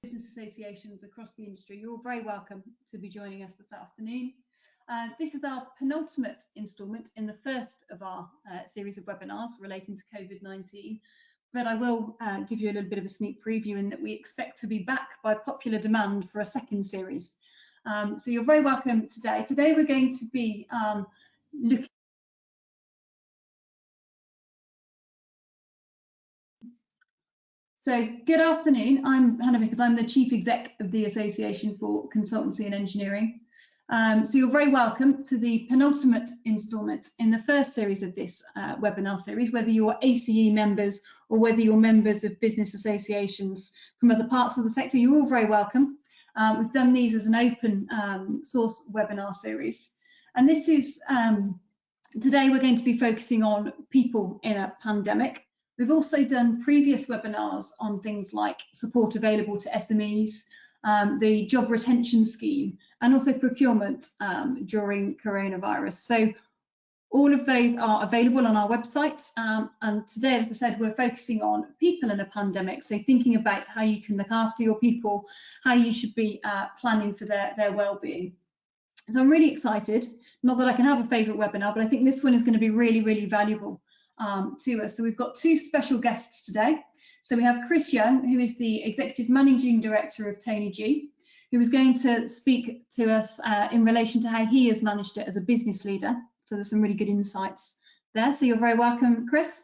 business associations across the industry, you're all very welcome to be joining us this afternoon. This is our penultimate instalment in the first of our series of webinars relating to COVID-19, but I will give you a little bit of a sneak preview in that we expect to be back by popular demand for a second series. So you're very welcome today. Today we're going to be looking. So good afternoon, I'm Hannah Vickers, I'm the Chief Exec of the Association for Consultancy and Engineering. So you're very welcome to the penultimate instalment in the first series of this webinar series, whether you're ACE members or whether you're members of business associations from other parts of the sector, you're all very welcome. We've done these as an open source webinar series. And this is, today we're going to be focusing on people in a pandemic. We've also done previous webinars on things like support available to SMEs, the job retention scheme, and also procurement during coronavirus. So all of those are available on our website. And today, as I said, we're focusing on people in a pandemic. So thinking about how you can look after your people, how you should be planning for their well-being. So I'm really excited, not that I can have a favourite webinar, but I think this one is going to be really, really valuable to us. So we've got two special guests today. So we have Chris Young, who is the Executive Managing Director of Tahirih, who is going to speak to us in relation to how he has managed it as a business leader. So there's some really good insights there. So you're very welcome, Chris.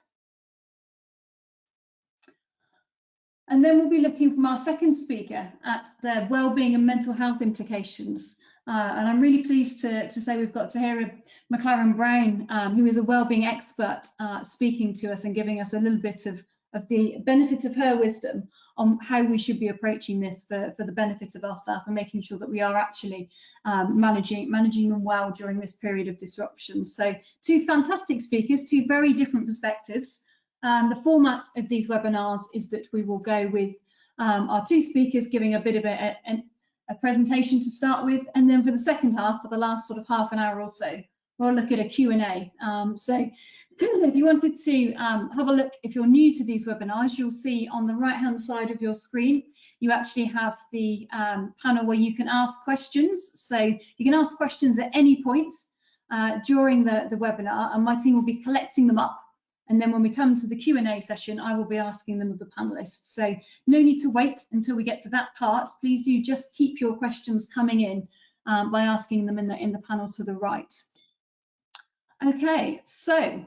And then we'll be looking from our second speaker at the wellbeing and mental health implications. And I'm really pleased to say we've got Tahirih McLaren-Brown, who is a wellbeing expert, speaking to us and giving us a little bit of the benefit of her wisdom on how we should be approaching this for the benefit of our staff and making sure that we are actually managing them well during this period of disruption. So two fantastic speakers, two very different perspectives. And the format of these webinars is that we will go with our two speakers giving a bit of a presentation to start with, and then for the second half, for the last sort of half an hour or so, we'll look at a Q&A. So if you wanted to have a look, if you're new to these webinars, you'll see on the right hand side of your screen, you actually have the panel where you can ask questions. So you can ask questions at any point during the webinar, and my team will be collecting them up. And then when we come to the Q&A session, I will be asking them of the panelists. So no need to wait until we get to that part. Please do just keep your questions coming in by asking them in the panel to the right. Okay, so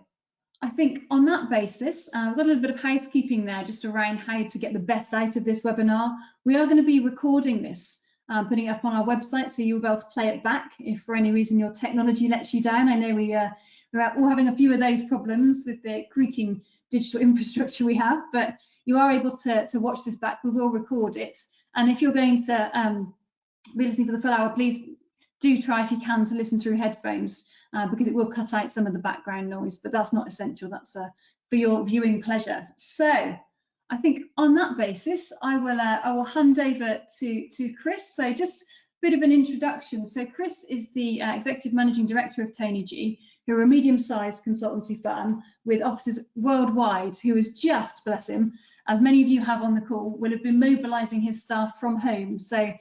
I think on that basis, we've got a little bit of housekeeping there just around how to get the best out of this webinar. We are going to be recording this, putting it up on our website, so you'll be able to play it back if for any reason your technology lets you down. I know we're all having a few of those problems with the creaking digital infrastructure we have, but you are able to watch this back. We will record it. And if you're going to be listening for the full hour, please do try, if you can, to listen through headphones because it will cut out some of the background noise, but that's not essential. That's for your viewing pleasure. So I think on that basis, I will hand over to Chris. So just a bit of an introduction. So Chris is the Executive Managing Director of Tahirih, who are a medium-sized consultancy firm with offices worldwide, who is just, bless him, as many of you have on the call, will have been mobilising his staff from home. So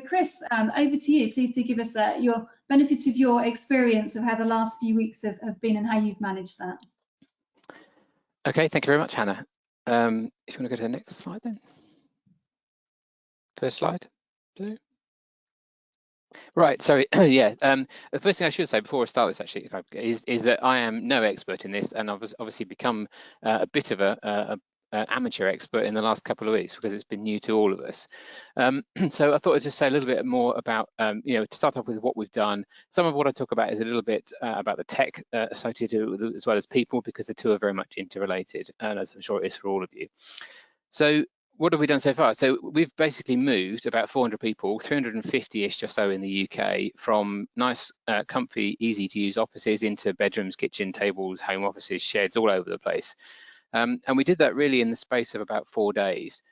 Chris, over to you. Please do give us your benefit of your experience of how the last few weeks have been and how you've managed that. Okay, thank you very much, Hannah. If you want to go to the next slide then. First slide, blue. Right, so yeah, the first thing I should say before I start this actually is that I am no expert in this, and I've obviously become a bit of an amateur expert in the last couple of weeks because it's been new to all of us. So I thought I'd just say a little bit more about, to start off with what we've done. Some of what I talk about is a little bit about the tech associated with it, as well as people, because the two are very much interrelated, and as I'm sure it is for all of you. So what have we done so far? So we've basically moved about 400 people, 350-ish or so in the UK, from nice, comfy, easy to use offices into bedrooms, kitchen tables, home offices, sheds all over the place. And we did that really in the space of about 4 days.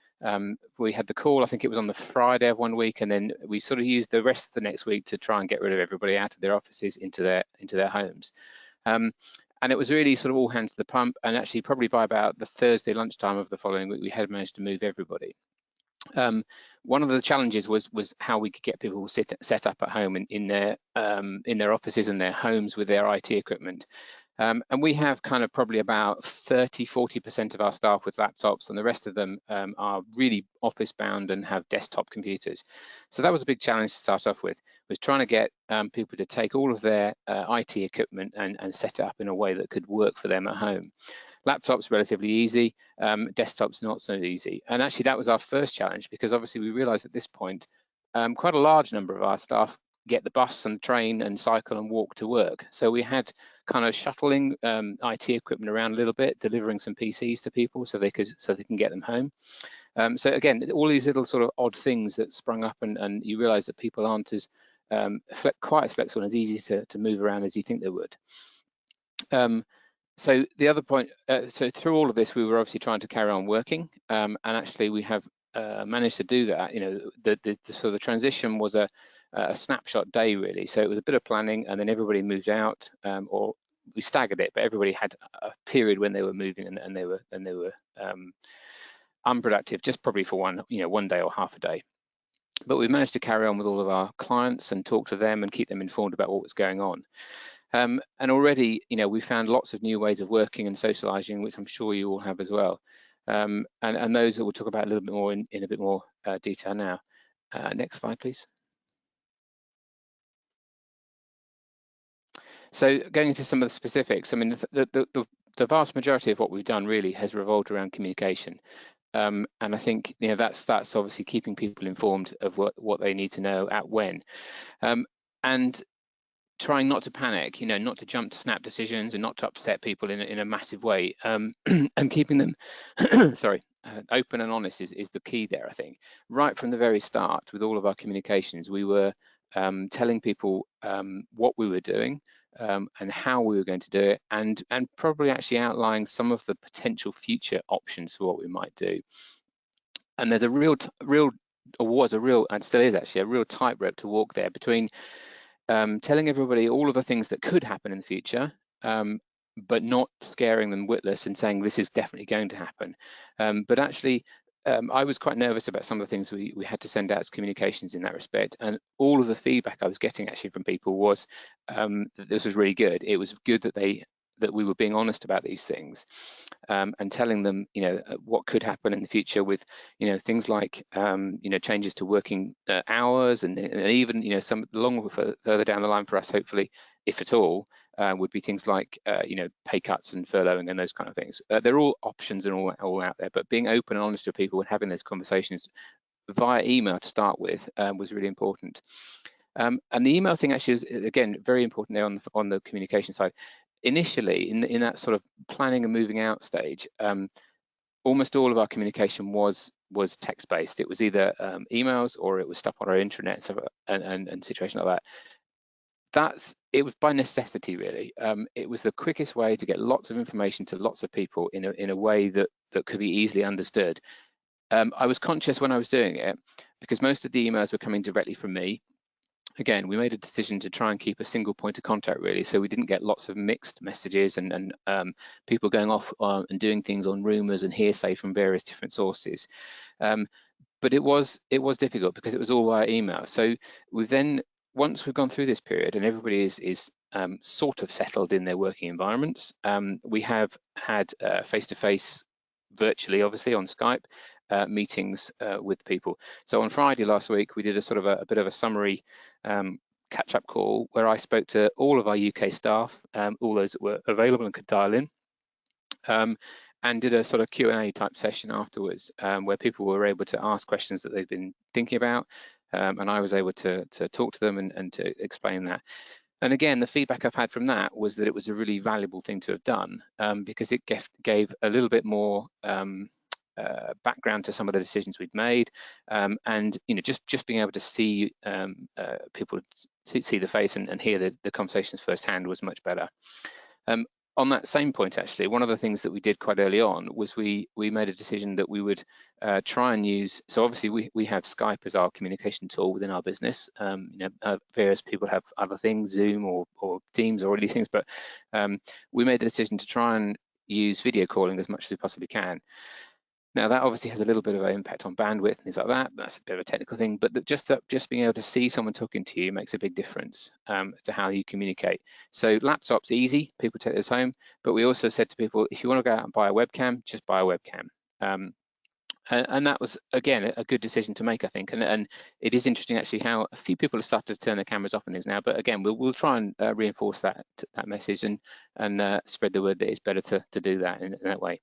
We had the call, I think it was on the Friday of one week, and then we sort of used the rest of the next week to try and get rid of everybody out of their offices into their homes. And it was really sort of all hands to the pump, and actually probably by about the Thursday lunchtime of the following week, we had managed to move everybody. One of the challenges was how we could get people set up at home in their offices and their homes with their IT equipment. And we have kind of probably about 30–40% of our staff with laptops, and the rest of them are really office bound and have desktop computers. So that was a big challenge to start off with, was trying to get people to take all of their IT equipment and set it up in a way that could work for them at home. Laptops relatively easy, desktops not so easy. And actually that was our first challenge, because obviously we realized at this point quite a large number of our staff get the bus and train and cycle and walk to work. So we had kind of shuttling IT equipment around a little bit, delivering some PCs to people so they can get them home. So again, all these little sort of odd things that sprung up, and you realize that people aren't as quite as flexible and as easy to move around as you think they would. So the other point, so through all of this, we were obviously trying to carry on working, and actually we have managed to do that. You know, the transition was a snapshot day really. So it was a bit of planning, and then everybody moved out, or we staggered it, but everybody had a period when they were moving, and they were unproductive, just probably for one day or half a day. But we managed to carry on with all of our clients and talk to them and keep them informed about what was going on. And already, we found lots of new ways of working and socializing, which I'm sure you all have as well. And those that we'll talk about a little bit more in a bit more detail now. Next slide, please. So going into some of the specifics, I mean, the vast majority of what we've done really has revolved around communication. And I think that's obviously keeping people informed of what they need to know at when. And trying not to panic, not to jump to snap decisions and not to upset people in a massive way, and keeping them open and honest is the key there. I think right from the very start with all of our communications, we were telling people what we were doing and how we were going to do it, and probably actually outlining some of the potential future options for what we might do. And there's and still is actually a real tightrope to walk there between telling everybody all of the things that could happen in the future, but not scaring them witless and saying this is definitely going to happen. But actually, I was quite nervous about some of the things we had to send out as communications in that respect. And all of the feedback I was getting actually from people was that this was really good. It was good that we were being honest about these things, and telling them, what could happen in the future with, things like, changes to working hours, and even, some further down the line for us, hopefully, if at all, would be things like, pay cuts and furloughing and those kind of things. They're all options and all out there, but being open and honest with people and having those conversations via email to start with was really important. And the email thing actually is, again, very important there on the communication side. Initially, in that sort of planning and moving out stage, almost all of our communication was text-based. It was either emails or it was stuff on our intranet and situations like that. It was by necessity, really. It was the quickest way to get lots of information to lots of people in a way that could be easily understood. I was conscious when I was doing it, because most of the emails were coming directly from me. Again, we made a decision to try and keep a single point of contact, really, so we didn't get lots of mixed messages and people going off and doing things on rumours and hearsay from various different sources. But it was difficult because it was all via email. So once we've gone through this period and everybody is sort of settled in their working environments, we have had face-to-face, virtually, obviously on Skype, meetings with people. So on Friday last week, we did a bit of a summary catch-up call where I spoke to all of our UK staff, all those that were available and could dial in, and did a sort of Q&A type session afterwards, where people were able to ask questions that they've been thinking about, and I was able to talk to them and to explain that. And again, the feedback I've had from that was that it was a really valuable thing to have done, because it gave a little bit more background to some of the decisions we'd made, and just being able to see people see the face and hear the conversations firsthand was much better. On that same point, actually, one of the things that we did quite early on was we made a decision that we would try and use. So obviously we have Skype as our communication tool within our business. Various people have other things, Zoom or Teams or all these things, but we made the decision to try and use video calling as much as we possibly can. Now that obviously has a little bit of an impact on bandwidth and things like that. That's a bit of a technical thing, but just being able to see someone talking to you makes a big difference to how you communicate. So laptops easy, people take this home, but we also said to people, if you want to go out and buy a webcam, just buy a webcam. And that was, again, a good decision to make, I think. And it is interesting actually how a few people have started to turn their cameras off on things now. But again, we'll try and reinforce that message and spread the word that it's better to do that in that way.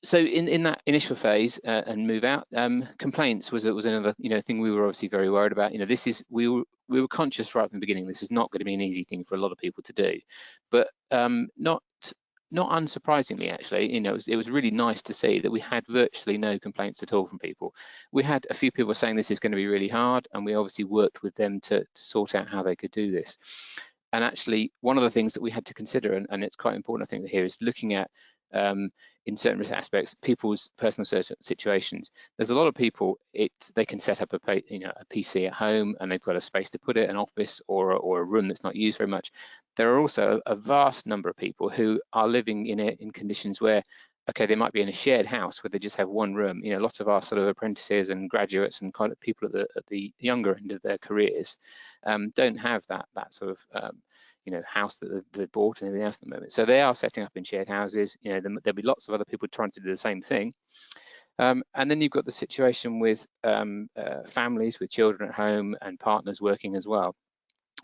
So in that initial phase and move out, complaints was another thing we were obviously very worried about. We were conscious right from the beginning. This is not going to be an easy thing for a lot of people to do, but not unsurprisingly, actually, it was really nice to see that we had virtually no complaints at all from people. We had a few people saying this is going to be really hard, and we obviously worked with them to sort out how they could do this. And actually, one of the things that we had to consider, and it's quite important, I think, here, is looking at in certain aspects people's personal situations. There's a lot of people they can set up a PC at home and they've got a space to put it, an office or a room that's not used very much. There are also a vast number of people who are living in conditions where, okay, they might be in a shared house where they just have one room. Lots of our sort of apprentices and graduates and kind of people at the younger end of their careers don't have that sort of house that they bought and everything else at the moment. So they are setting up in shared houses. There'll be lots of other people trying to do the same thing. And then you've got the situation with families with children at home and partners working as well.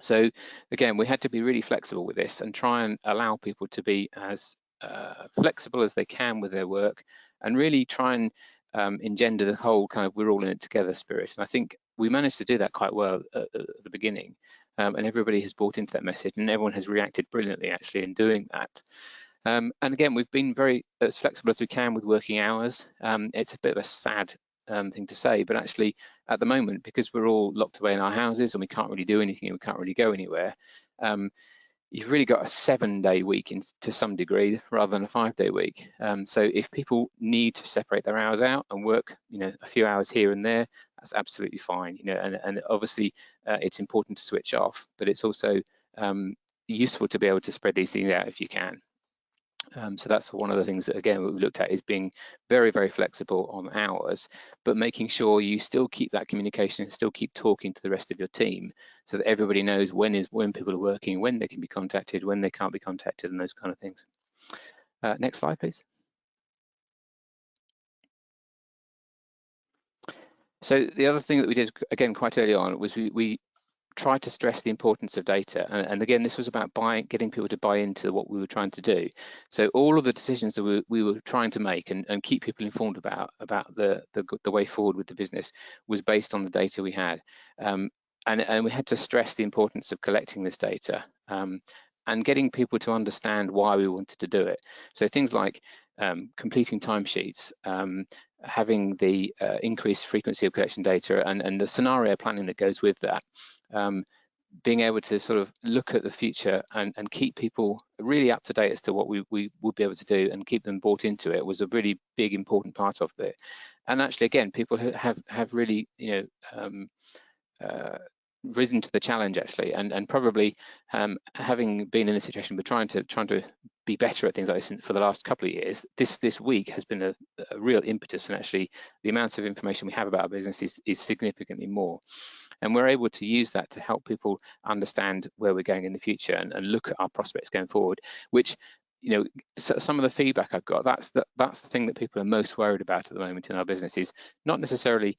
So again, we had to be really flexible with this and try and allow people to be as flexible as they can with their work, and really try and engender the whole kind of we're all in it together spirit. And I think we managed to do that quite well at the beginning, and everybody has bought into that message, and everyone has reacted brilliantly actually in doing that. And again, we've been very as flexible as we can with working hours. It's a bit of a sad thing to say, but actually at the moment, because we're all locked away in our houses and we can't really do anything and we can't really go anywhere, you've really got a 7-day week to some degree rather than a 5-day week. So if people need to separate their hours out and work a few hours here and there, that's absolutely fine. And obviously it's important to switch off, but it's also useful to be able to spread these things out if you can. So that's one of the things that, again, we looked at, is being very, very flexible on hours, but making sure you still keep that communication and still keep talking to the rest of your team so that everybody knows when people are working, when they can be contacted, when they can't be contacted, and those kind of things. Next slide, please. So the other thing that we did, again, quite early on was we tried to stress the importance of data, and again, this was about getting people to buy into what we were trying to do. So all of the decisions that we were trying to make and keep people informed about the way forward with the business was based on the data we had, and we had to stress the importance of collecting this data and getting people to understand why we wanted to do it. So things like completing timesheets, having the increased frequency of collection data, and the scenario planning that goes with that. Being able to sort of look at the future and keep people really up to date as to what we would be able to do and keep them bought into it was a really big, important part of it. And actually, again, people have really, risen to the challenge actually, and probably having been in a situation we're trying to be better at things like this for the last couple of years, this week has been a real impetus, and actually the amount of information we have about our business is significantly more. And we're able to use that to help people understand where we're going in the future and look at our prospects going forward, which, some of the feedback I've got, that's the thing that people are most worried about at the moment in our business, is not necessarily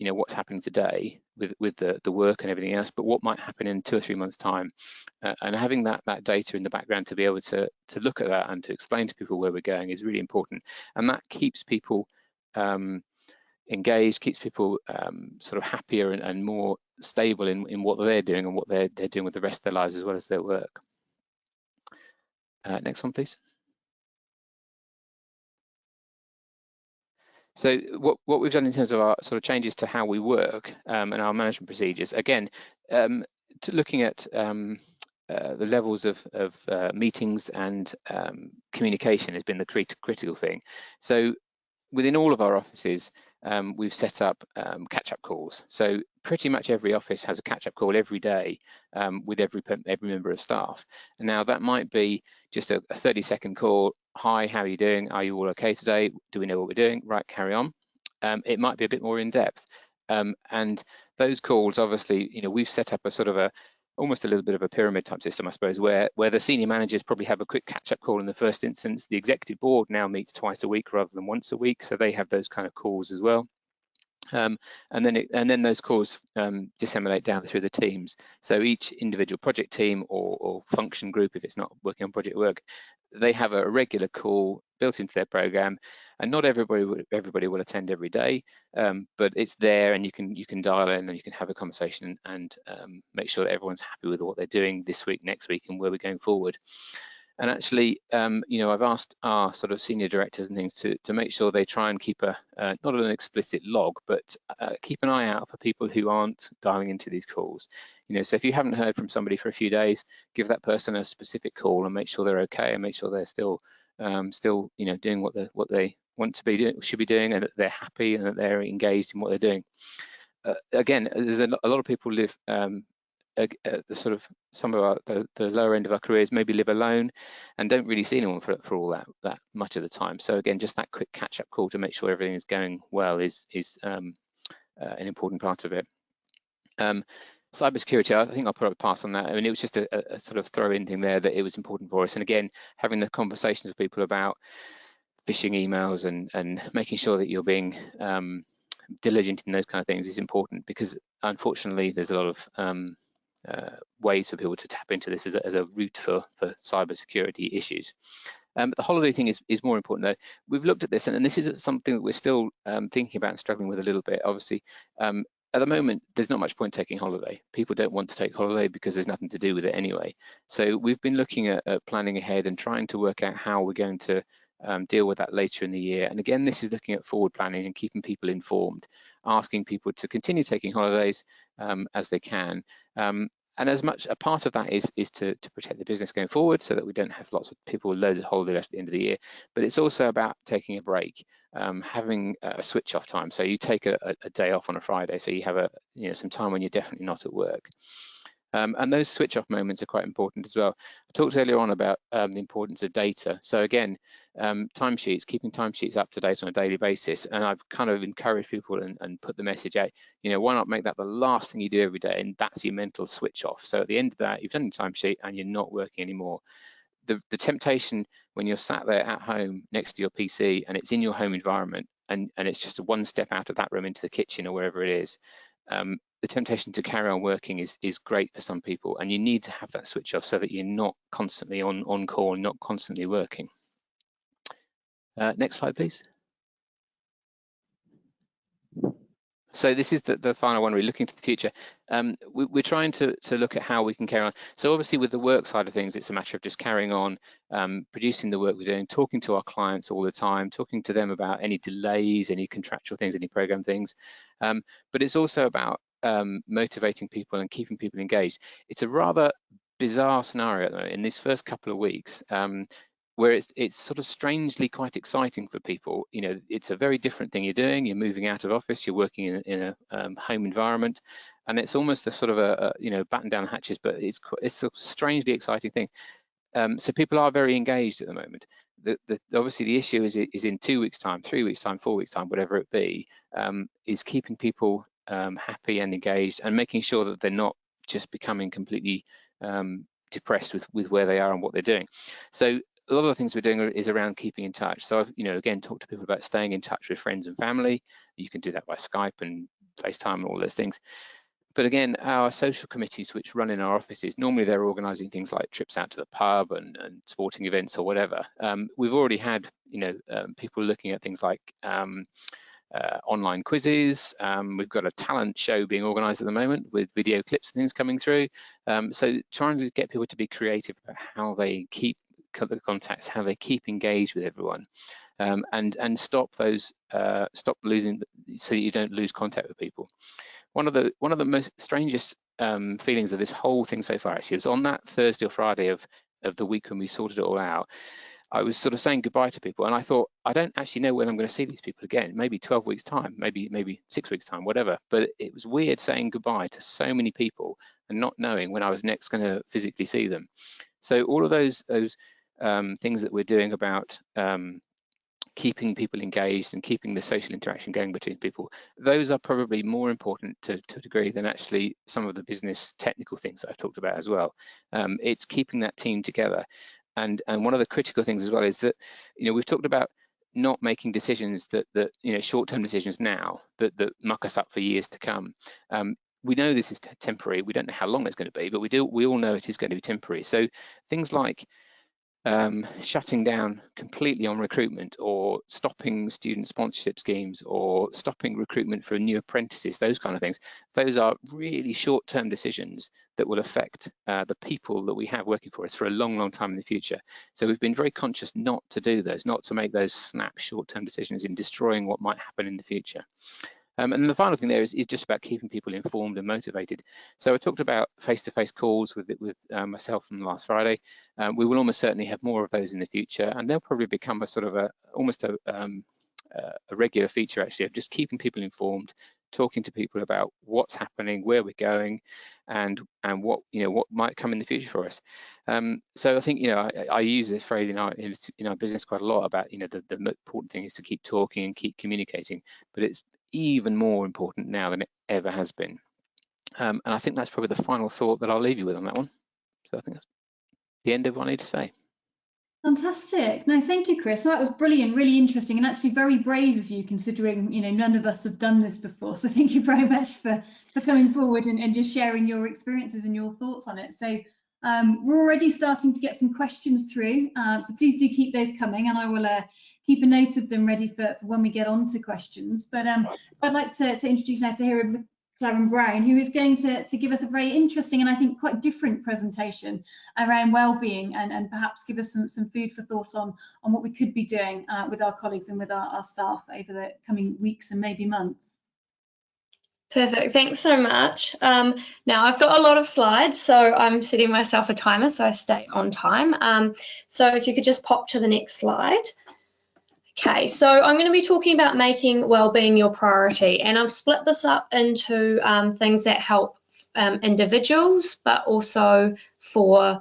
what's happening today with the work and everything else, but what might happen in 2 or 3 months' time, and having that data in the background to be able to look at that and to explain to people where we're going is really important. And that keeps people engaged, keeps people sort of happier and more stable in what they're doing and what they're doing with the rest of their lives as well as their work. Next one, please. So what we've done in terms of our sort of changes to how we work and our management procedures, again, looking at the levels of meetings and communication has been the critical thing. So within all of our offices, we've set up catch-up calls. So pretty much every office has a catch-up call every day with every member of staff. And now that might be just a 30-second call. Hi, how are you doing? Are you all okay today? Do we know what we're doing? Right, carry on. It might be a bit more in depth. And those calls, obviously, we've set up a sort of almost a little bit of a pyramid type system, I suppose, where the senior managers probably have a quick catch-up call in the first instance. The executive board now meets twice a week rather than once a week, so they have those kind of calls as well. And then those calls disseminate down through the teams. So each individual project team or function group, if it's not working on project work, they have a regular call built into their program, and not everybody will attend every day, but it's there, and you can dial in and you can have a conversation and make sure that everyone's happy with what they're doing this week, next week, and where we're going forward. And actually, I've asked our sort of senior directors and things to make sure they try and keep not an explicit log, but keep an eye out for people who aren't dialing into these calls. So if you haven't heard from somebody for a few days, give that person a specific call and make sure they're okay, and make sure they're still doing what they want to be doing, should be doing, and that they're happy and that they're engaged in what they're doing. Again, there's a lot of people live the sort of some of the lower end of our careers maybe live alone and don't really see anyone for all that much of the time. So again, just that quick catch-up call to make sure everything is going well is an important part of it. Cybersecurity, I think I'll put a pass on that. I mean, it was just a sort of throw-in thing there that it was important for us. And again, having the conversations with people about phishing emails and making sure that you're being diligent in those kind of things is important, because unfortunately there's a lot of ways for people to tap into this as a route for cybersecurity issues. The holiday thing is more important though. We've looked at this, and this is something that we're still thinking about and struggling with a little bit. Obviously, at the moment, there's not much point taking holiday. People don't want to take holiday because there's nothing to do with it anyway. So we've been looking at planning ahead and trying to work out how we're going to deal with that later in the year. And again, this is looking at forward planning and keeping people informed, asking people to continue taking holidays as they can. And as much a part of that is to protect the business going forward, so that we don't have lots of people with loads of holiday left at the end of the year. But it's also about taking a break, having a switch off time. So you take a day off on a Friday, so you have some time when you're definitely not at work. And those switch off moments are quite important as well. I talked earlier on about the importance of data. So again, timesheets, keeping timesheets up to date on a daily basis. And I've kind of encouraged people and put the message out, why not make that the last thing you do every day, and that's your mental switch off. So at the end of that, you've done your timesheet and you're not working anymore. The temptation when you're sat there at home next to your PC and it's in your home environment, and it's just one step out of that room into the kitchen or wherever it is, the temptation to carry on working is great for some people, and you need to have that switch off so that you're not constantly on call, not constantly working. Next slide, please. So this is the final one, really looking to the future. We're trying to look at how we can carry on. So obviously with the work side of things, it's a matter of just carrying on, producing the work we're doing, talking to our clients all the time, talking to them about any delays, any contractual things, any program things. But it's also about motivating people and keeping people engaged. It's a rather bizarre scenario though in these first couple of weeks, where it's sort of strangely quite exciting for people. It's a very different thing you're doing. You're moving out of office, you're working in a home environment, and it's almost a sort of a batten down the hatches, but it's a strangely exciting thing. So people are very engaged at the moment. Obviously the issue is in 2 weeks time, 3 weeks time, 4 weeks time, whatever it be, is keeping people happy and engaged, and making sure that they're not just becoming completely depressed with where they are and what they're doing. So a lot of the things we're doing is around keeping in touch. So I've, again, talked to people about staying in touch with friends and family. You can do that by Skype and FaceTime and all those things. But again, our social committees, which run in our offices, normally they're organising things like trips out to the pub and sporting events or whatever. We've already had, people looking at things like online quizzes. We've got a talent show being organised at the moment with video clips and things coming through. So trying to get people to be creative about how they keep the contacts, how they keep engaged with everyone, and stop losing, so you don't lose contact with people. One of the most strangest feelings of this whole thing so far actually was on that Thursday or Friday of the week when we sorted it all out. I was sort of saying goodbye to people, and I thought, I don't actually know when I'm going to see these people again. Maybe 12 weeks time, maybe 6 weeks time, whatever. But it was weird saying goodbye to so many people and not knowing when I was next going to physically see them. So all of those things that we're doing about keeping people engaged and keeping the social interaction going between people, those are probably more important to a degree than actually some of the business technical things that I've talked about as well. It's keeping that team together. And one of the critical things as well is that, we've talked about not making decisions that short-term decisions now that muck us up for years to come. We know this is temporary. We don't know how long it's going to be, but we all know it is going to be temporary. So things like shutting down completely on recruitment, or stopping student sponsorship schemes, or stopping recruitment for new apprentices, those kind of things, those are really short-term decisions that will affect the people that we have working for us for a long, long time in the future. So we've been very conscious not to do those, not to make those snap short-term decisions in destroying what might happen in the future. And the final thing there is just about keeping people informed and motivated. So I talked about face-to-face calls with myself on last Friday. We will almost certainly have more of those in the future, and they'll probably become a sort of almost a regular feature, actually, of just keeping people informed, talking to people about what's happening, where we're going, and what might come in the future for us. So I think I use this phrase in our business quite a lot about the important thing is to keep talking and keep communicating, but it's even more important now than it ever has been. And I think that's probably the final thought that I'll leave you with on that one. So I think that's the end of what I need to say. Fantastic. No, thank you, Chris. That was brilliant, really interesting, and actually very brave of you, considering none of us have done this before. So thank you very much for coming forward and just sharing your experiences and your thoughts on it. So we're already starting to get some questions through, so please do keep those coming, and I will keep a note of them ready for when we get on to questions. But I'd like to introduce now Tahirih McLaren-Brown, who is going to give us a very interesting and I think quite different presentation around well-being, and perhaps give us some food for thought on what we could be doing with our colleagues and with our staff over the coming weeks and maybe months. Perfect, thanks so much. Now I've got a lot of slides, so I'm setting myself a timer so I stay on time. So if you could just pop to the next slide. Okay, so I'm going to be talking about making wellbeing your priority, and I've split this up into things that help individuals, but also for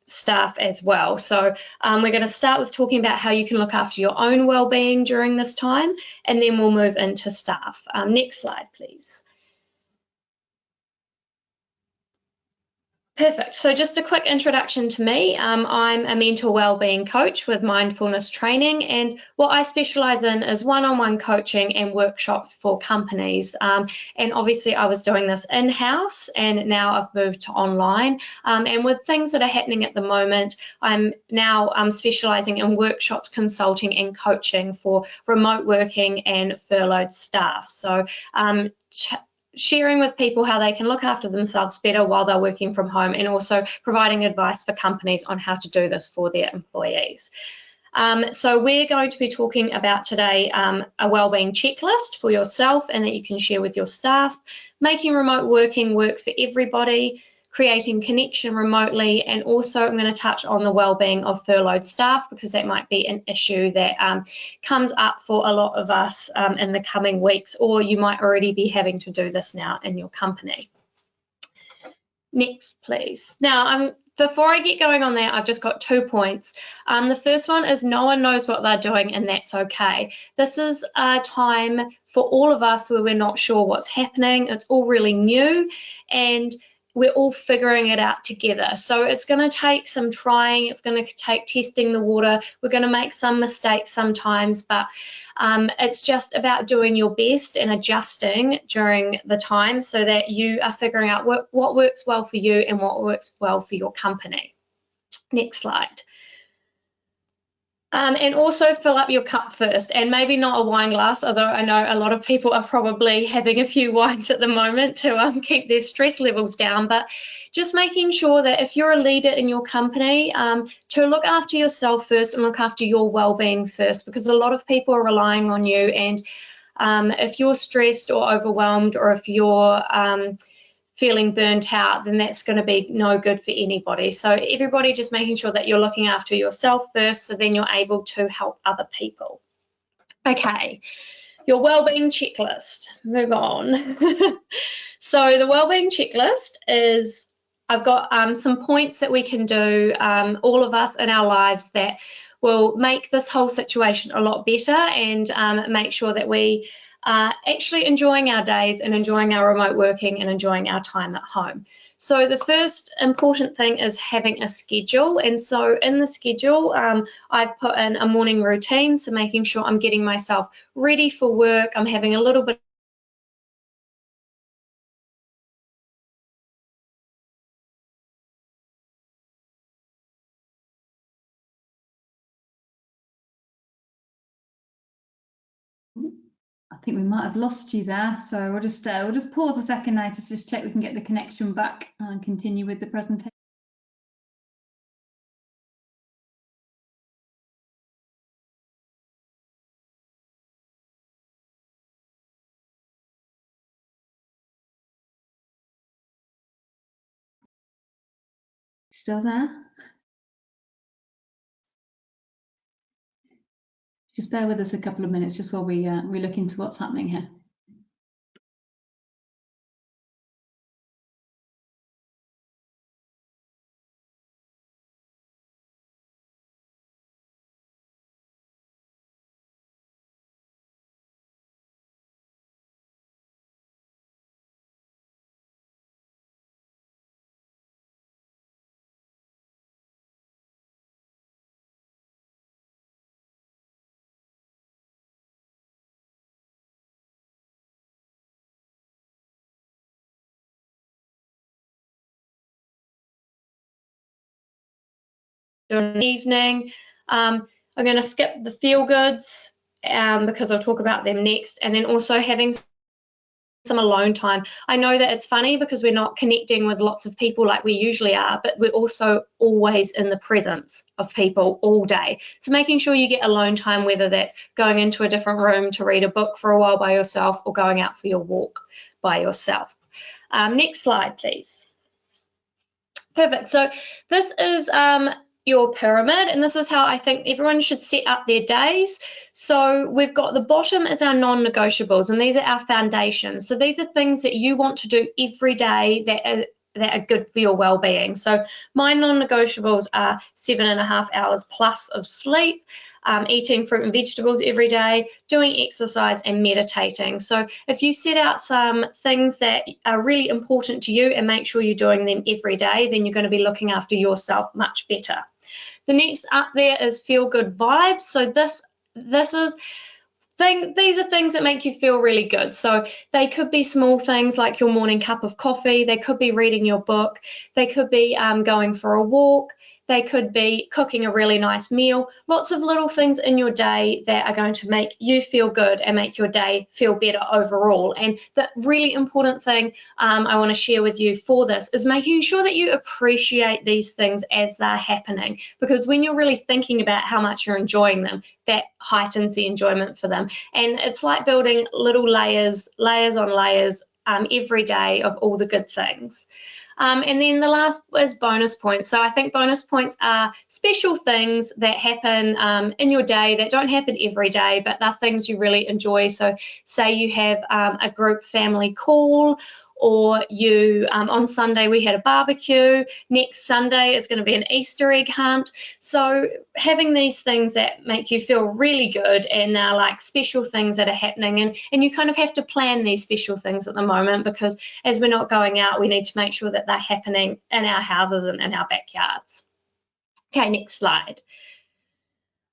staff as well. So we're going to start with talking about how you can look after your own wellbeing during this time, and then we'll move into staff. Next slide, please. Perfect. So just a quick introduction to me. I'm a mental wellbeing coach with mindfulness training, and what I specialise in is one-on-one coaching and workshops for companies. And obviously I was doing this in-house, and now I've moved to online. And with things that are happening at the moment, I'm now specialising in workshops, consulting and coaching for remote working and furloughed staff. So sharing with people how they can look after themselves better while they're working from home, and also providing advice for companies on how to do this for their employees. So we're going to be talking about today a wellbeing checklist for yourself and that you can share with your staff, making remote working work for everybody, creating connection remotely, and also I'm going to touch on the wellbeing of furloughed staff, because that might be an issue that comes up for a lot of us in the coming weeks, or you might already be having to do this now in your company. Next, please. Now, before I get going on that, I've just got 2 points. The first one is no one knows what they're doing, and that's okay. This is a time for all of us where we're not sure what's happening. It's all really new, and we're all figuring it out together. So it's going to take some trying, it's going to take testing the water. We're going to make some mistakes sometimes, but it's just about doing your best and adjusting during the time so that you are figuring out what works well for you and what works well for your company. Next slide. And also fill up your cup first, and maybe not a wine glass, although I know a lot of people are probably having a few wines at the moment to keep their stress levels down, but just making sure that if you're a leader in your company, to look after yourself first and look after your well-being first, because a lot of people are relying on you, and if you're stressed or overwhelmed, or if you're feeling burnt out, then that's going to be no good for anybody. So everybody just making sure that you're looking after yourself first, so then you're able to help other people. Okay, your wellbeing checklist. Move on. So the wellbeing checklist is, I've got some points that we can do, all of us in our lives, that will make this whole situation a lot better and make sure that we are actually enjoying our days and enjoying our remote working and enjoying our time at home. So the first important thing is having a schedule. And so in the schedule, I've put in a morning routine, so making sure I'm getting myself ready for work. I'm having a little bit I think we might have lost you there, so we'll just pause a second now to just check we can get the connection back and continue with the presentation. Still there? Just bear with us a couple of minutes just while we look into what's happening here. in the evening. I'm going to skip the feel goods because I'll talk about them next, and then also having some alone time. I know that it's funny because we're not connecting with lots of people like we usually are, but we're also always in the presence of people all day. So making sure you get alone time, whether that's going into a different room to read a book for a while by yourself or going out for your walk by yourself. Next slide, please. Perfect. So this is your pyramid, and this is how I think everyone should set up their days. So we've got the bottom is our non-negotiables, and these are our foundations. So these are things that you want to do every day that are good for your well-being. So my non-negotiables are 7.5 hours plus of sleep, eating fruit and vegetables every day, doing exercise and meditating. So if you set out some things that are really important to you and make sure you're doing them every day, then you're going to be looking after yourself much better. The next up there is feel good vibes. So these are things that make you feel really good. So they could be small things like your morning cup of coffee. They could be reading your book. They could be going for a walk. They could be cooking a really nice meal. Lots of little things in your day that are going to make you feel good and make your day feel better overall. And the really important thing I want to share with you for this is making sure that you appreciate these things as they're happening, because when you're really thinking about how much you're enjoying them, that heightens the enjoyment for them. And it's like building little layers on layers every day of all the good things. And then the last is bonus points. So I think bonus points are special things that happen in your day that don't happen every day, but they're things you really enjoy. So say you have a group family call, or you on Sunday we had a barbecue, next Sunday it's going to be an Easter egg hunt. So having these things that make you feel really good and are like special things that are happening, and you kind of have to plan these special things at the moment, because as we're not going out, we need to make sure that they're happening in our houses and in our backyards. Okay, next slide.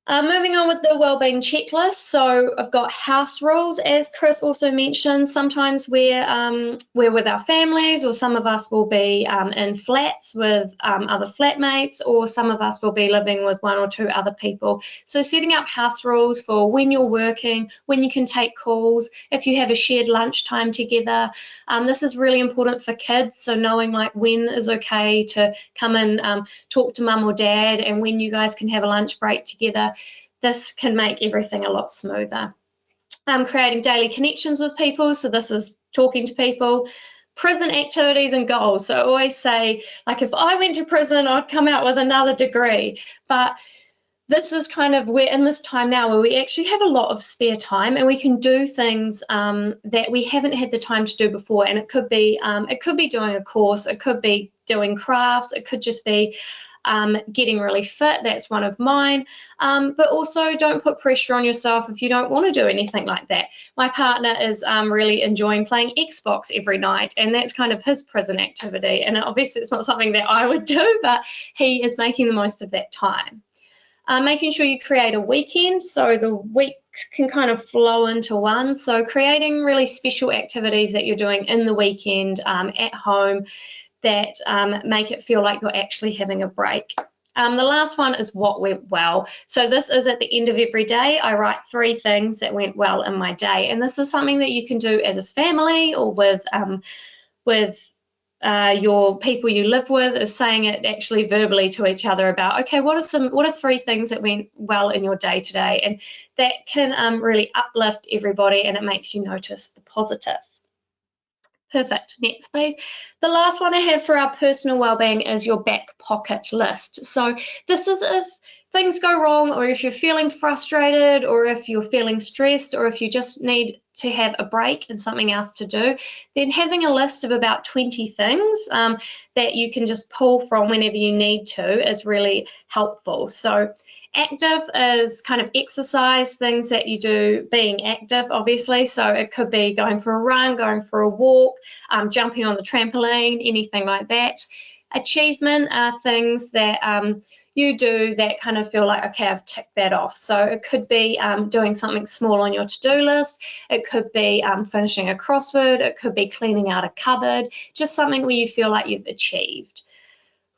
Moving on with the wellbeing checklist. So I've got house rules, as Chris also mentioned. Sometimes we're with our families, or some of us will be in flats with other flatmates, or some of us will be living with one or two other people. So setting up house rules for when you're working, when you can take calls, if you have a shared lunchtime together. This is really important for kids, so knowing like when is okay to come and talk to mum or dad, and when you guys can have a lunch break together. This can make everything a lot smoother. Creating daily connections with people, so this is talking to people, prison activities and goals. So I always say, like, if I went to prison, I'd come out with another degree. But this is kind of, we're in this time now where we actually have a lot of spare time and we can do things that we haven't had the time to do before. And it could be doing a course, it could be doing crafts, it could just be getting really fit. That's one of mine. But also don't put pressure on yourself if you don't want to do anything like that. My partner is really enjoying playing Xbox every night, and that's kind of his prison activity. And obviously it's not something that I would do, but he is making the most of that time. Making sure you create a weekend so the week can kind of flow into one. So creating really special activities that you're doing in the weekend at home that make it feel like you're actually having a break. The last one is what went well. So this is at the end of every day. I write 3 things that went well in my day. And this is something that you can do as a family or with your people you live with, is saying it actually verbally to each other about, okay, what are 3 things that went well in your day today? And that can really uplift everybody, and it makes you notice the positive. Perfect. Next, please. The last one I have for our personal wellbeing is your back pocket list. So this is if things go wrong, or if you're feeling frustrated, or if you're feeling stressed, or if you just need to have a break and something else to do, then having a list of about 20 things that you can just pull from whenever you need to is really helpful. So active is kind of exercise, things that you do being active, obviously. So it could be going for a run, going for a walk, jumping on the trampoline, anything like that. Achievement are things that you do that kind of feel like, okay, I've ticked that off. So it could be doing something small on your to-do list. It could be finishing a crossword. It could be cleaning out a cupboard, just something where you feel like you've achieved.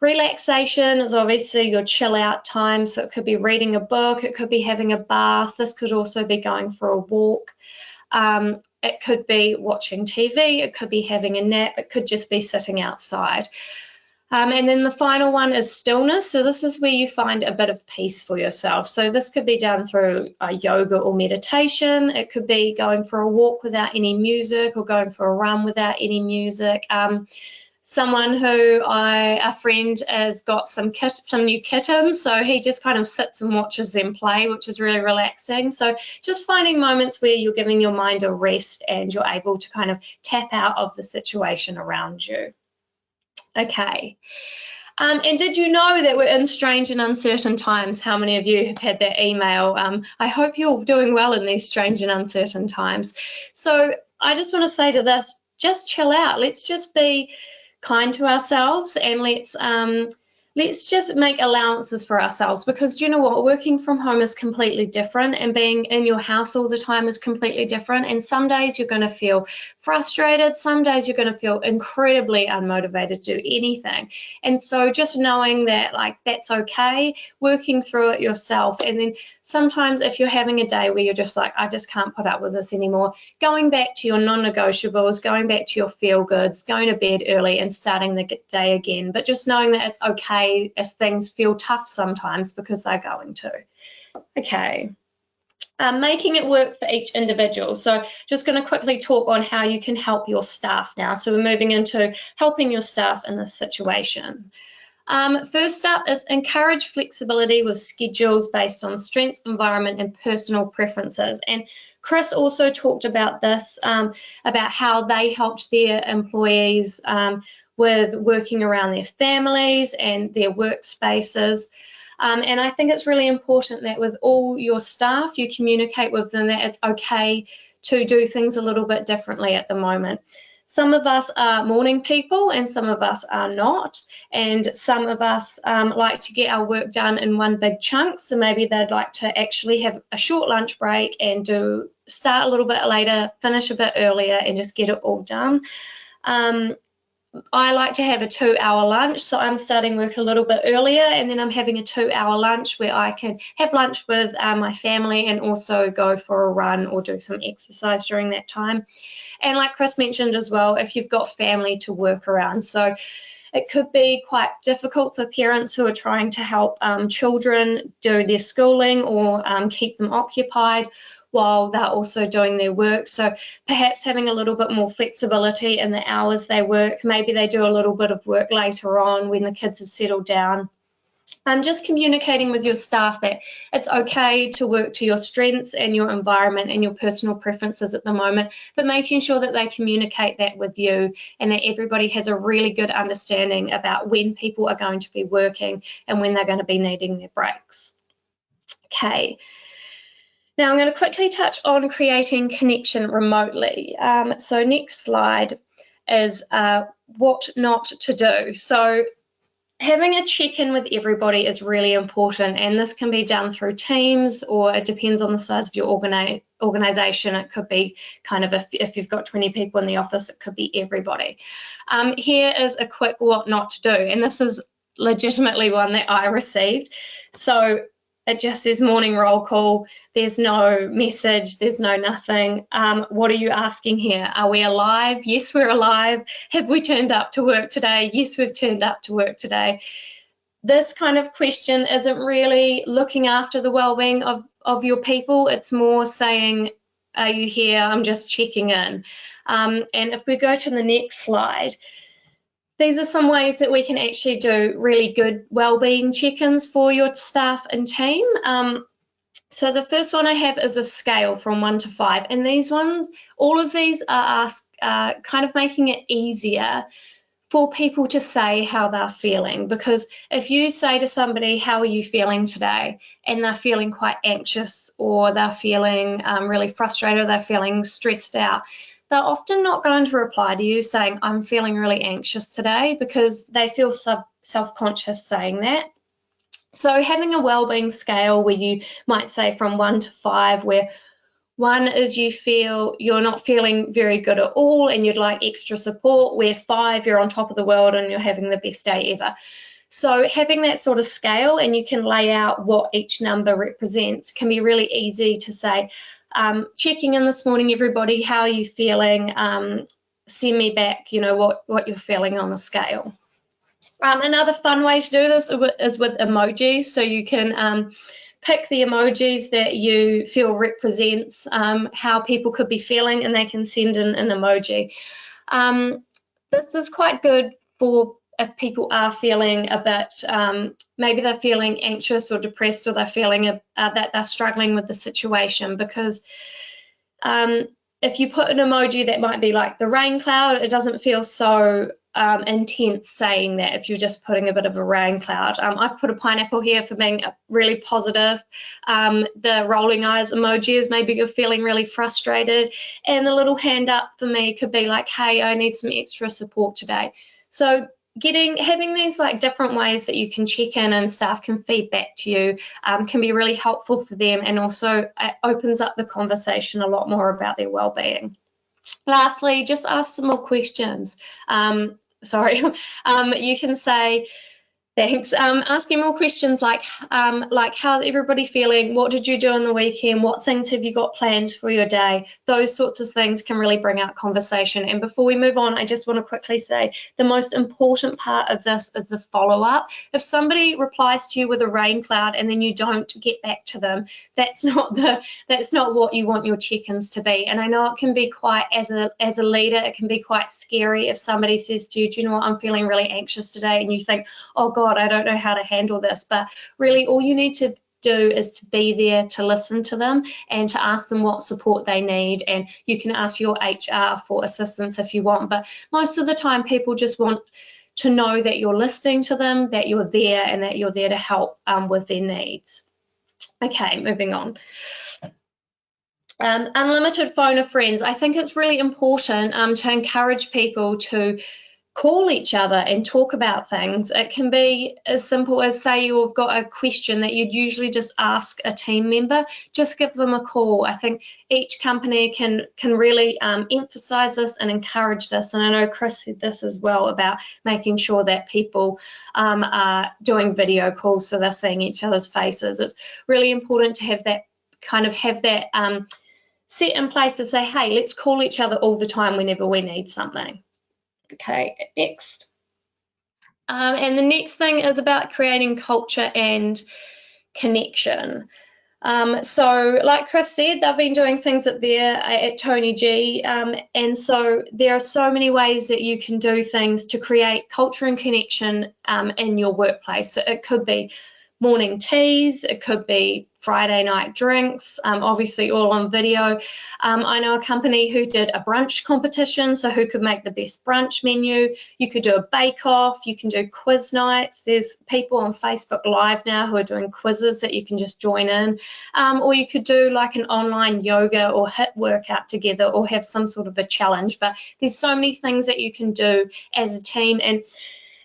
Relaxation is obviously your chill out time. So it could be reading a book. It could be having a bath. This could also be going for a walk. It could be watching TV. It could be having a nap. It could just be sitting outside. And then the final one is stillness. So this is where you find a bit of peace for yourself. So this could be done through yoga or meditation. It could be going for a walk without any music, or going for a run without any music. A friend has got some new kittens, so he just kind of sits and watches them play, which is really relaxing. So just finding moments where you're giving your mind a rest and you're able to kind of tap out of the situation around you. Okay. And did you know that we're in strange and uncertain times? How many of you have had that email? I hope you're doing well in these strange and uncertain times. So I just want to say to this, just chill out. Let's just be kind to ourselves, and let's just make allowances for ourselves, because do you know what, working from home is completely different, and being in your house all the time is completely different. And some days you're going to feel frustrated, some days you're going to feel incredibly unmotivated to do anything. And so just knowing that, like, that's okay, working through it yourself. And then sometimes if you're having a day where you're just like, I just can't put up with this anymore, going back to your non-negotiables, going back to your feel goods, going to bed early and starting the day again. But just knowing that it's okay if things feel tough sometimes, because they're going to. Okay. Making it work for each individual. So just going to quickly talk on how you can help your staff now. So we're moving into helping your staff in this situation. First up is encourage flexibility with schedules based on strengths, environment, and personal preferences. And Chris also talked about this, about how they helped their employees with working around their families and their workspaces. And I think it's really important that with all your staff, you communicate with them that it's okay to do things a little bit differently at the moment. Some of us are morning people and some of us are not. And some of us like to get our work done in one big chunk. So maybe they'd like to actually have a short lunch break and start a little bit later, finish a bit earlier, and just get it all done. I like to have a 2-hour lunch, so I'm starting work a little bit earlier, and then I'm having a 2-hour lunch where I can have lunch with my family and also go for a run or do some exercise during that time. And like Chris mentioned as well, if you've got family to work around, so it could be quite difficult for parents who are trying to help children do their schooling or keep them occupied. while they're also doing their work. So perhaps having a little bit more flexibility in the hours they work. Maybe they do a little bit of work later on when the kids have settled down. Just communicating with your staff that it's okay to work to your strengths and your environment and your personal preferences at the moment, but making sure that they communicate that with you and that everybody has a really good understanding about when people are going to be working and when they're going to be needing their breaks. Okay. Now I'm going to quickly touch on creating connection remotely. So next slide is what not to do. So having a check-in with everybody is really important, and this can be done through Teams, or it depends on the size of your organisation. It could be kind of, if you've got 20 people in the office, it could be everybody. Here is a quick what not to do, and this is legitimately one that I received. So it just says morning roll call. There's no message, there's no nothing. What are you asking here? Are we alive? Yes, we're alive. Have we turned up to work today? Yes, we've turned up to work today. This kind of question isn't really looking after the well-being of your people. It's more saying, are you here? I'm just checking in. And if we go to the next slide, these are some ways that we can actually do really good well-being check-ins for your staff and team. So the first one I have is a scale from 1 to 5, and these ones, all of these are kind of making it easier for people to say how they're feeling, because if you say to somebody, how are you feeling today, and they're feeling quite anxious, or they're feeling really frustrated, or they're feeling stressed out, they're often not going to reply to you saying, I'm feeling really anxious today, because they feel self-conscious saying that. So having a wellbeing scale where you might say from 1 to 5, where 1 is you feel you're not feeling very good at all and you'd like extra support, where 5 you're on top of the world and you're having the best day ever. So having that sort of scale, and you can lay out what each number represents, can be really easy to say, checking in this morning, everybody, how are you feeling? Send me back, you know, what you're feeling on the scale. Another fun way to do this is with emojis. So you can pick the emojis that you feel represents how people could be feeling, and they can send in an emoji. This is quite good for if people are feeling a bit, maybe they're feeling anxious or depressed, or they're feeling that they're struggling with the situation, because if you put an emoji that might be like the rain cloud, it doesn't feel so intense saying that if you're just putting a bit of a rain cloud. I've put a pineapple here for being really positive. The rolling eyes emoji is maybe you're feeling really frustrated, and the little hand up for me could be like, hey, I need some extra support today. So having these like different ways that you can check in and staff can feed back to you can be really helpful for them, and also it opens up the conversation a lot more about their well-being. Lastly, just ask some more questions. You can say, thanks. Asking more questions like how's everybody feeling? What did you do on the weekend? What things have you got planned for your day? Those sorts of things can really bring out conversation. And before we move on, I just want to quickly say the most important part of this is the follow-up. If somebody replies to you with a rain cloud and then you don't get back to them, that's not what you want your check-ins to be. And I know it can be quite, as a leader, it can be quite scary if somebody says to you, do you know what, I'm feeling really anxious today, and you think, oh God, I don't know how to handle this. But really all you need to do is to be there to listen to them and to ask them what support they need. And you can ask your HR for assistance if you want, but most of the time people just want to know that you're listening to them, that you're there, and that you're there to help with their needs. Okay, moving on. Unlimited phone of friends. I think it's really important to encourage people to call each other and talk about things. It can be as simple as, say you've got a question that you'd usually just ask a team member, just give them a call. I think each company can really emphasize this and encourage this, and I know Chris said this as well about making sure that people are doing video calls so they're seeing each other's faces. It's really important to have that set in place to say, hey, let's call each other all the time whenever we need something. Okay, next. And the next thing is about creating culture and connection. So like Chris said, they've been doing things at Tony G, and so there are so many ways that you can do things to create culture and connection in your workplace. So it could be morning teas, it could be Friday night drinks, obviously all on video. I know a company who did a brunch competition, so who could make the best brunch menu. You could do a bake-off, you can do quiz nights. There's people on Facebook Live now who are doing quizzes that you can just join in, or you could do like an online yoga or HIIT workout together, or have some sort of a challenge. But there's so many things that you can do as a team. And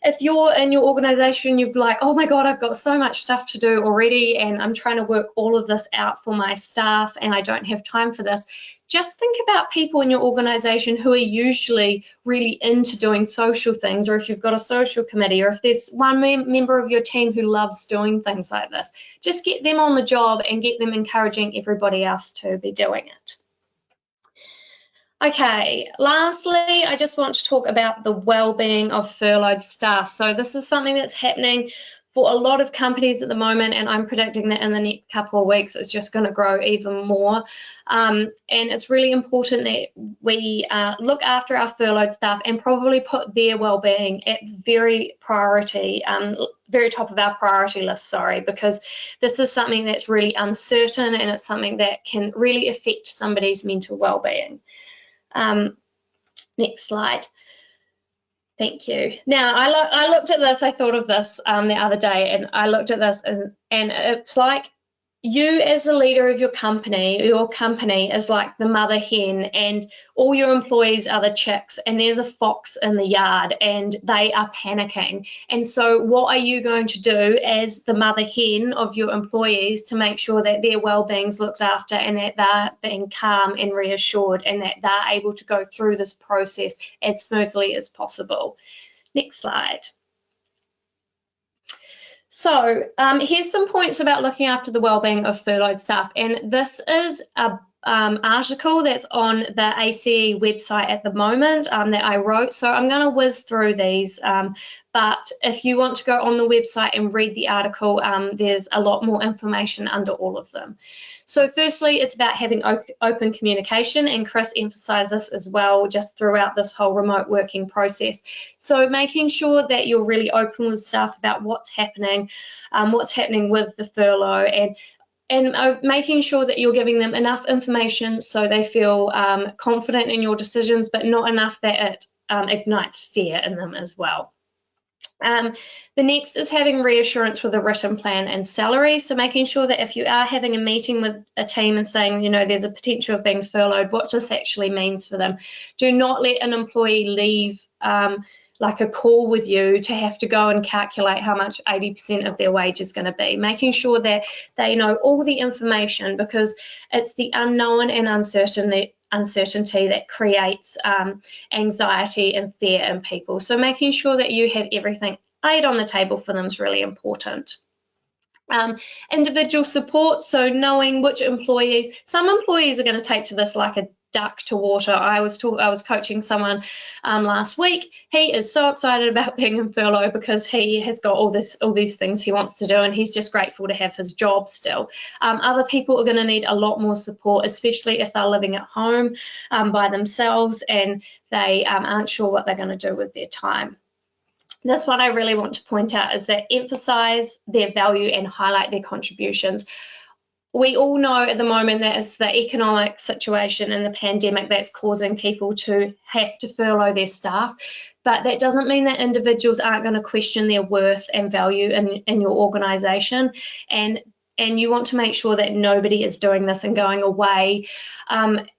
if you're in your organization, you're like, oh my God, I've got so much stuff to do already, and I'm trying to work all of this out for my staff, and I don't have time for this. Just think about people in your organization who are usually really into doing social things, or if you've got a social committee, or if there's one member of your team who loves doing things like this. Just get them on the job and get them encouraging everybody else to be doing it. Okay, lastly, I just want to talk about the well-being of furloughed staff. So this is something that's happening for a lot of companies at the moment, and I'm predicting that in the next couple of weeks it's just going to grow even more. And it's really important that we look after our furloughed staff and probably put their well-being at very top of our priority list, because this is something that's really uncertain, and it's something that can really affect somebody's mental well-being. Next slide. Thank you. Now, I looked at this, I thought of this the other day, and I looked at this, and it's like you as a leader of your company is like the mother hen, and all your employees are the chicks, and there's a fox in the yard and they are panicking. And so what are you going to do as the mother hen of your employees to make sure that their well-being's looked after, and that they're being calm and reassured, and that they're able to go through this process as smoothly as possible? Next slide. So here's some points about looking after the wellbeing of furloughed staff, and this is a article that's on the ACE website at the moment that I wrote. So I'm going to whiz through these, but if you want to go on the website and read the article, there's a lot more information under all of them. So firstly, it's about having open communication, and Chris emphasised this as well just throughout this whole remote working process. So making sure that you're really open with staff about what's happening with the furlough, and making sure that you're giving them enough information so they feel confident in your decisions, but not enough that it ignites fear in them as well. The next is having reassurance with a written plan and salary. So making sure that if you are having a meeting with a team and saying, you know, there's a potential of being furloughed, what this actually means for them. Do not let an employee leave like a call with you to have to go and calculate how much 80% of their wage is going to be. Making sure that they know all the information, because it's the unknown and uncertainty that creates anxiety and fear in people. So making sure that you have everything laid on the table for them is really important. Individual support, so knowing which employees, some employees are going to take to this like a duck to water. I was coaching someone last week. He is so excited about being in furlough because he has got all these things he wants to do, and he's just grateful to have his job still. Other people are going to need a lot more support, especially if they're living at home by themselves and they aren't sure what they're going to do with their time. That's what I really want to point out, is that emphasize their value and highlight their contributions. We all know at the moment that it's the economic situation and the pandemic that's causing people to have to furlough their staff, but that doesn't mean that individuals aren't going to question their worth and value in your organisation. And you want to make sure that nobody is doing this and going away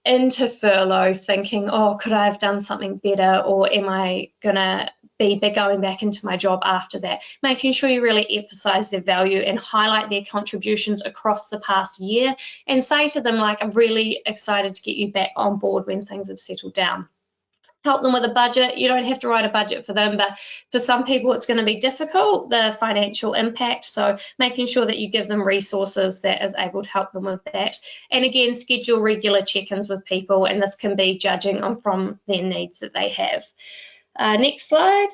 into furlough thinking, oh, could I have done something better, or am I going to be going back into my job after that? Making sure you really emphasize their value and highlight their contributions across the past year, and say to them, like, I'm really excited to get you back on board when things have settled down. Help them with a budget. You don't have to write a budget for them, but for some people it's going to be difficult, the financial impact. So making sure that you give them resources that is able to help them with that. And again, schedule regular check-ins with people, and this can be judging from their needs that they have. Next slide.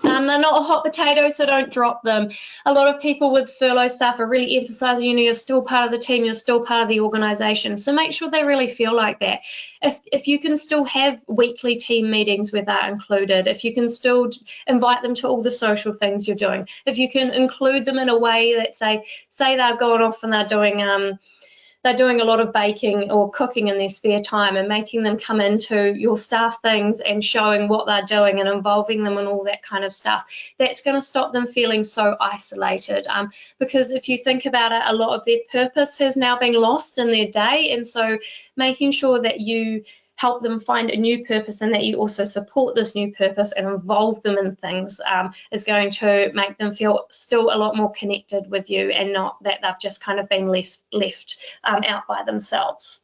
They're not a hot potato, so don't drop them. A lot of people with furlough staff are really emphasising, you're still part of the team, you're still part of the organisation. So make sure they really feel like that. If you can still have weekly team meetings where they're included, if you can still invite them to all the social things you're doing, if you can include them in a way that say they're going off and they're doing a lot of baking or cooking in their spare time, and making them come into your staff things and showing what they're doing and involving them in all that kind of stuff, that's going to stop them feeling so isolated. Because if you think about it, a lot of their purpose has now been lost in their day, and so making sure that you help them find a new purpose and that you also support this new purpose and involve them in things is going to make them feel still a lot more connected with you, and not that they've just kind of been left out by themselves.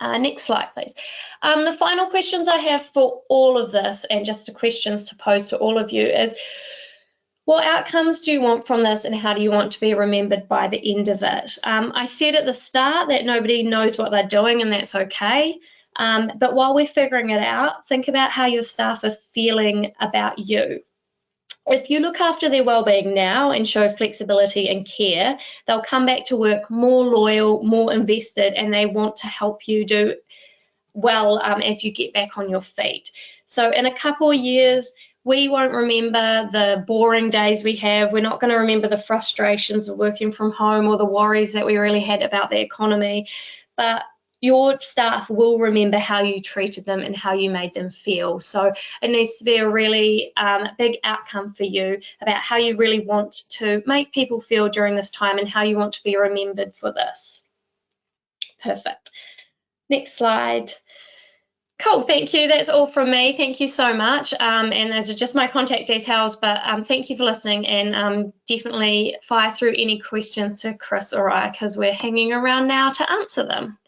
Next slide, please. The final questions I have for all of this, and just the questions to pose to all of you, is what outcomes do you want from this, and how do you want to be remembered by the end of it? I said at the start that nobody knows what they're doing, and that's okay. But while we're figuring it out, think about how your staff are feeling about you. If you look after their wellbeing now and show flexibility and care, they'll come back to work more loyal, more invested, and they want to help you do well as you get back on your feet. So in a couple of years, we won't remember the boring days we have. We're not going to remember the frustrations of working from home or the worries that we really had about the economy. But your staff will remember how you treated them and how you made them feel. So it needs to be a really big outcome for you about how you really want to make people feel during this time and how you want to be remembered for this. Perfect. Next slide. Cool, thank you. That's all from me. Thank you so much. And those are just my contact details, but thank you for listening, and definitely fire through any questions to Chris or I, because we're hanging around now to answer them.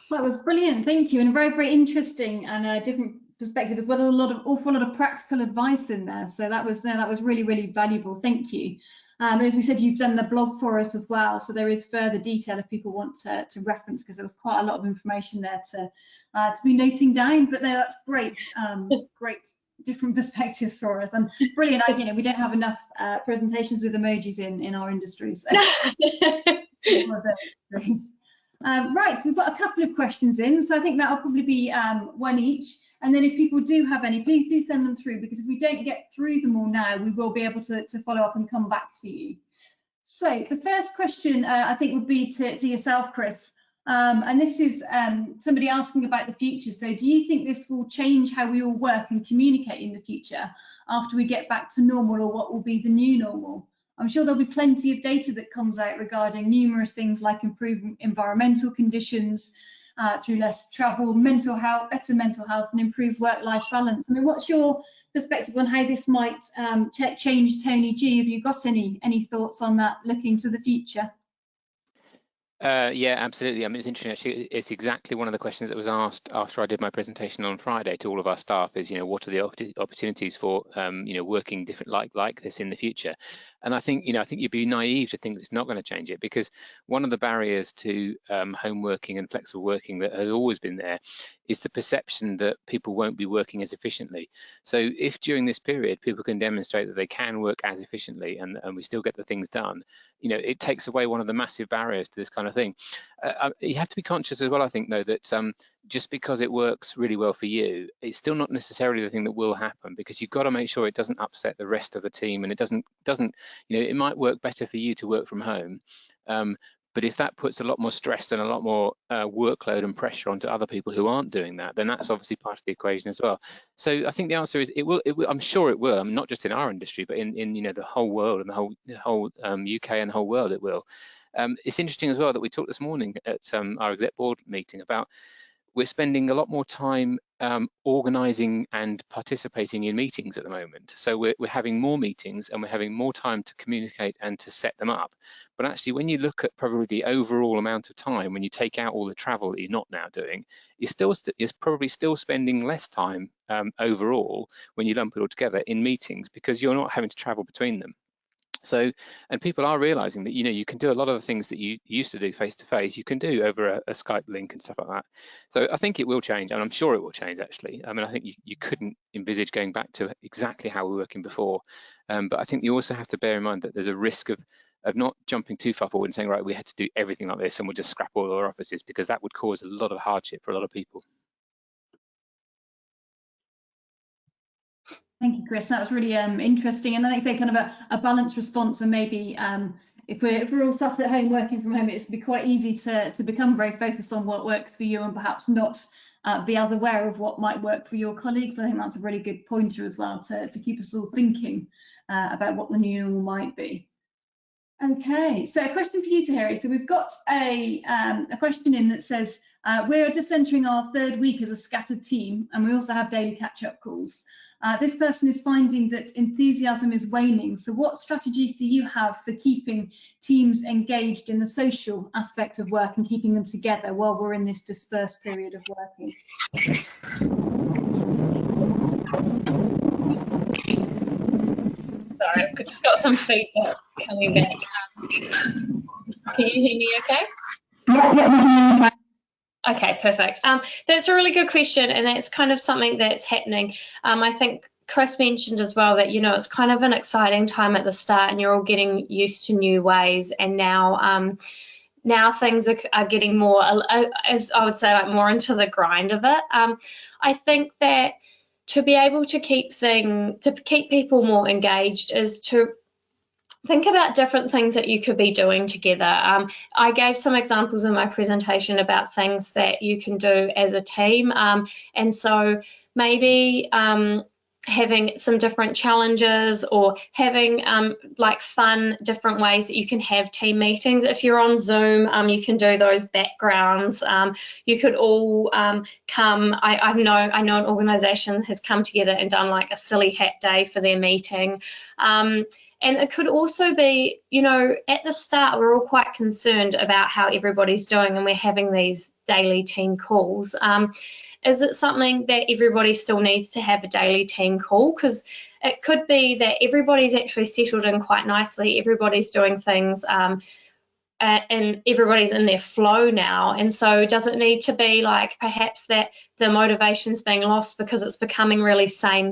That was brilliant, thank you, and very, very interesting and a different perspective as well. Awful lot of practical advice in there, so that was really, really valuable. Thank you. As we said, you've done the blog for us as well, so there is further detail if people want to reference, because there was quite a lot of information there to be noting down. But no, that's great, great different perspectives for us, and brilliant. We don't have enough presentations with emojis in our industry, so. Right, we've got a couple of questions in, so I think that'll probably be one each. And then if people do have any, please do send them through, because if we don't get through them all now, we will be able to follow up and come back to you. So the first question I think would be to yourself, Chris. And this is somebody asking about the future. So do you think this will change how we all work and communicate in the future after we get back to normal, or what will be the new normal? I'm sure there'll be plenty of data that comes out regarding numerous things like improved environmental conditions, through less travel, mental health, better mental health, and improved work-life balance. I mean, what's your perspective on how this might change Tony G? Have you got any thoughts on that, looking to the future? Yeah, absolutely. I mean, it's interesting. Actually, it's exactly one of the questions that was asked after I did my presentation on Friday to all of our staff. Is what are the opportunities for working different like this in the future? And I think you'd be naive to think it's not going to change it, because one of the barriers to home working and flexible working that has always been there is the perception that people won't be working as efficiently. So if during this period people can demonstrate that they can work as efficiently and we still get the things done, it takes away one of the massive barriers to this kind of thing. You have to be conscious as well, I think, though, that just because it works really well for you, it's still not necessarily the thing that will happen, because you've got to make sure it doesn't upset the rest of the team, and it doesn't it might work better for you to work from home, but if that puts a lot more stress and a lot more workload and pressure onto other people who aren't doing that, then that's obviously part of the equation as well. So I think the answer is it will. I'm sure it will. I mean, not just in our industry, but in the whole world and the whole UK and the whole world, it will. It's interesting as well that we talked this morning at our exec board meeting about we're spending a lot more time organising and participating in meetings at the moment. So we're having more meetings and we're having more time to communicate and to set them up. But actually, when you look at probably the overall amount of time, when you take out all the travel that you're not now doing, you're probably still spending less time overall when you lump it all together in meetings, because you're not having to travel between them. So, and people are realizing that, you can do a lot of the things that you used to do face to face, you can do over a Skype link and stuff like that. So I think it will change, and I'm sure it will change actually. I mean, I think you couldn't envisage going back to exactly how we were working before. But I think you also have to bear in mind that there's a risk of not jumping too far forward and saying, right, we had to do everything like this and we'll just scrap all our offices, because that would cause a lot of hardship for a lot of people. Thank you, Chris. That was really interesting. And then they say kind of a balanced response, and maybe if we're all sat at home working from home, it's be quite easy to become very focused on what works for you and perhaps not be as aware of what might work for your colleagues. I think that's a really good pointer as well to keep us all thinking about what the new normal might be. Okay, so a question for you, Tahirih. So we've got a question in that says, we're just entering our 3rd week as a scattered team, and we also have daily catch-up calls. This person is finding that enthusiasm is waning. So what strategies do you have for keeping teams engaged in the social aspect of work and keeping them together while we're in this dispersed period of working? Sorry, I've just got some feedback coming back. Can you hear me okay? Yeah. Okay, perfect. That's a really good question, and that's kind of something that's happening. I think Chris mentioned as well that, it's kind of an exciting time at the start and you're all getting used to new ways, and now things are getting more, as I would say, like more into the grind of it. I think that to be able to keep people more engaged is to think about different things that you could be doing together. I gave some examples in my presentation about things that you can do as a team. And so maybe having some different challenges, or having like fun different ways that you can have team meetings. If you're on Zoom, you can do those backgrounds. You could all come. I know an organisation has come together and done like a silly hat day for their meeting. And it could also be, at the start, we're all quite concerned about how everybody's doing, and we're having these daily team calls. Is it something that everybody still needs to have a daily team call? Because it could be that everybody's actually settled in quite nicely, everybody's doing things, and everybody's in their flow now. And so does it need to be like perhaps that the motivation's being lost because it's becoming really same?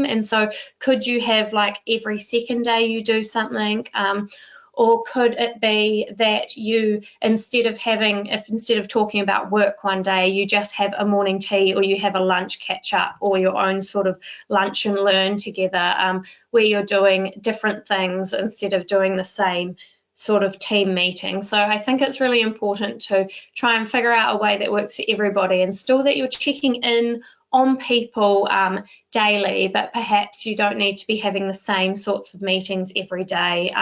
And so could you have like every second day you do something? Or could it be that you, instead of talking about work one day, you just have a morning tea, or you have a lunch catch up, or your own sort of lunch and learn together, where you're doing different things instead of doing the same sort of team meeting. So I think it's really important to try and figure out a way that works for everybody, and still that you're checking in on people daily, but perhaps you don't need to be having the same sorts of meetings every day.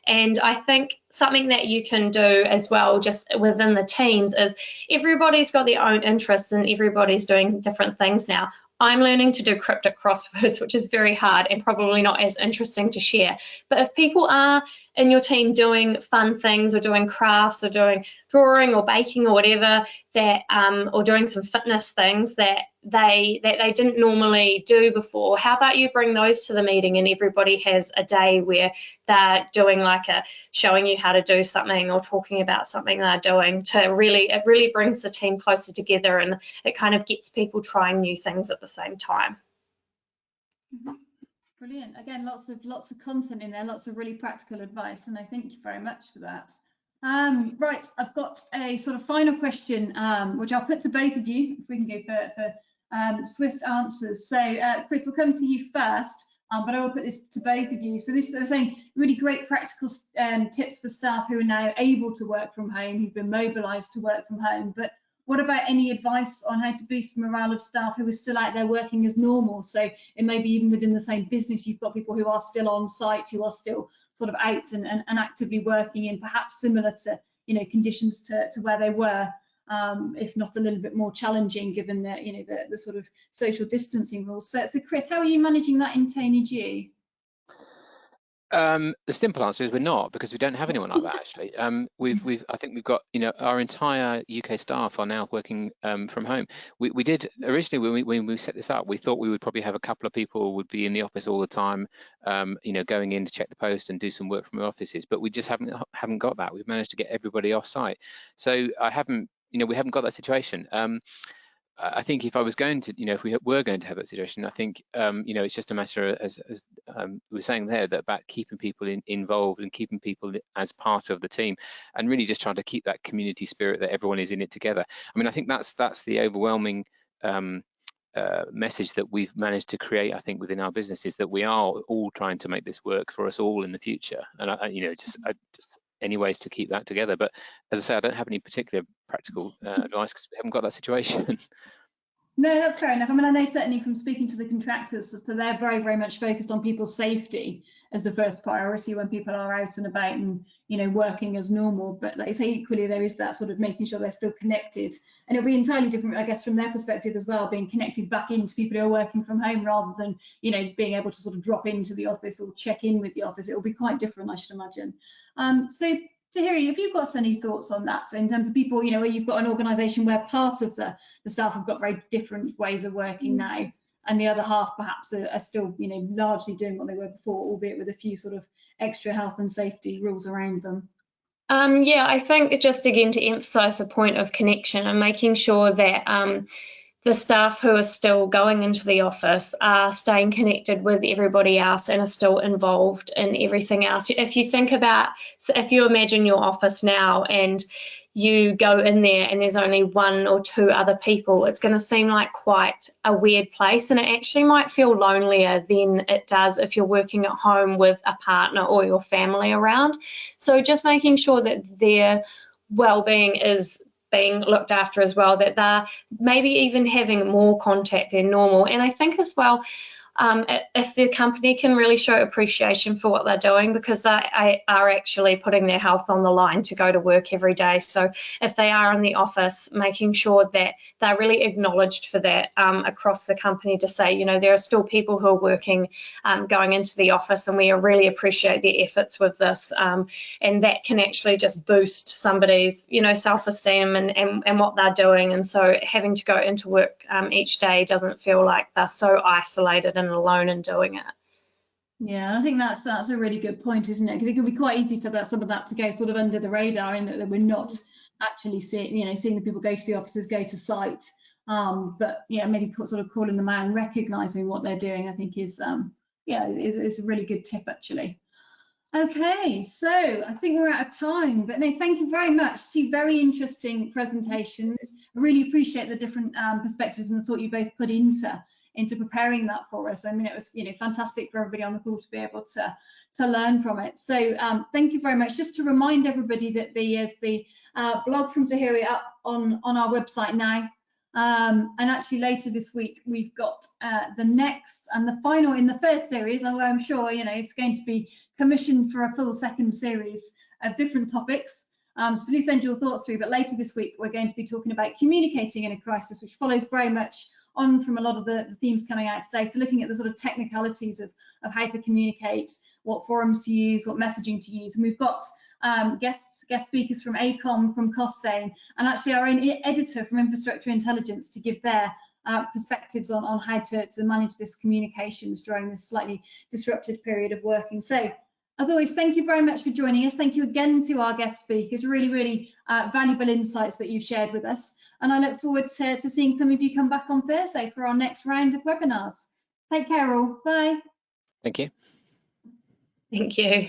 And I think something that you can do as well, just within the teams, is everybody's got their own interests and everybody's doing different things now. I'm learning to do cryptic crosswords, which is very hard and probably not as interesting to share. But if people are in your team doing fun things, or doing crafts, or doing drawing or baking or whatever, that or doing some fitness things that they didn't normally do before, how about you bring those to the meeting, and everybody has a day where they're doing like showing you how to do something, or talking about something they're doing. It really brings the team closer together, and it kind of gets people trying new things at the same time. Brilliant. Again, lots of content in there, lots of really practical advice, and I thank you very much for that. Right, I've got a sort of final question, which I'll put to both of you, if we can go for swift answers. So Chris, we'll come to you first, but I will put this to both of you. So this is saying really great practical tips for staff who are now able to work from home, who've been mobilised to work from home. But what about any advice on how to boost morale of staff who are still out there working as normal? So it may be even within the same business, you've got people who are still on site, who are still sort of out and actively working in perhaps similar to conditions to where they were, if not a little bit more challenging given the sort of social distancing rules. So Chris, how are you managing that in TNG? The simple answer is we're not, because we don't have anyone like that actually. I think we've got, our entire UK staff are now working from home. We did originally when we set this up, we thought we would probably have a couple of people who would be in the office all the time, going in to check the post and do some work from the offices, but we just haven't got that. We've managed to get everybody off site, so we haven't got that situation. I think if I was going to, if we were going to have that situation, I think, it's just a matter, as we were saying there, that about keeping people involved and keeping people as part of the team, and really just trying to keep that community spirit that everyone is in it together. I mean, I think that's the overwhelming message that we've managed to create, I think, within our business, is that we are all trying to make this work for us all in the future. And just any ways to keep that together. But as I say, I don't have any particular practical advice because we haven't got that situation. No, that's fair enough. I mean, I know certainly from speaking to the contractors, so they're very, very much focused on people's safety as the first priority when people are out and about and, working as normal. But like I say, equally, there is that sort of making sure they're still connected. And it'll be entirely different, I guess, from their perspective as well, being connected back into people who are working from home rather than, being able to sort of drop into the office or check in with the office. It will be quite different, I should imagine. So Tahirih, have you got any thoughts on that in terms of people, where you've got an organisation where part of the staff have got very different ways of working now, and the other half perhaps are still, largely doing what they were before, albeit with a few sort of extra health and safety rules around them? Yeah, I think just again to emphasise the point of connection and making sure that the staff who are still going into the office are staying connected with everybody else and are still involved in everything else. If you think about, so if you imagine your office now and you go in there and there's only one or two other people, it's going to seem like quite a weird place, and it actually might feel lonelier than it does if you're working at home with a partner or your family around. So just making sure that their well-being is being looked after as well, that they're maybe even having more contact than normal. And I think as well, if the company can really show appreciation for what they're doing, because they are actually putting their health on the line to go to work every day. So if they are in the office, making sure that they're really acknowledged for that across the company, to say, there are still people who are working, going into the office, and we really appreciate their efforts with this. And that can actually just boost somebody's, self-esteem and what they're doing. And so having to go into work each day doesn't feel like they're so isolated and alone in doing it. Yeah, I think that's a really good point, isn't it? Because it could be quite easy for some of that to go sort of under the radar, in that we're not actually seeing the people go to the offices, go to site. But yeah, maybe sort of calling them out and recognising what they're doing, I think is a really good tip actually. Okay, so I think we're out of time, but no, thank you very much. 2 very interesting presentations. I really appreciate the different perspectives and the thought you both put into preparing that for us. I mean, it was fantastic for everybody on the call to be able to learn from it. So thank you very much. Just to remind everybody that there's the blog from Tahirih up on our website now. And actually later this week we've got the next and the final in the first series, although I'm sure it's going to be commissioned for a full second series of different topics. So please send your thoughts through. But later this week we're going to be talking about communicating in a crisis, which follows very much on from a lot of the themes coming out today. So looking at the sort of technicalities of how to communicate, what forums to use, what messaging to use. And we've got guest speakers from ACOM, from Costain, and actually our own editor from Infrastructure Intelligence to give their perspectives on how to manage this communications during this slightly disrupted period of working. So as always, thank you very much for joining us. Thank you again to our guest speakers, really, really valuable insights that you've shared with us. And I look forward to seeing some of you come back on Thursday for our next round of webinars. Take care all. Bye. Thank you. Thank you.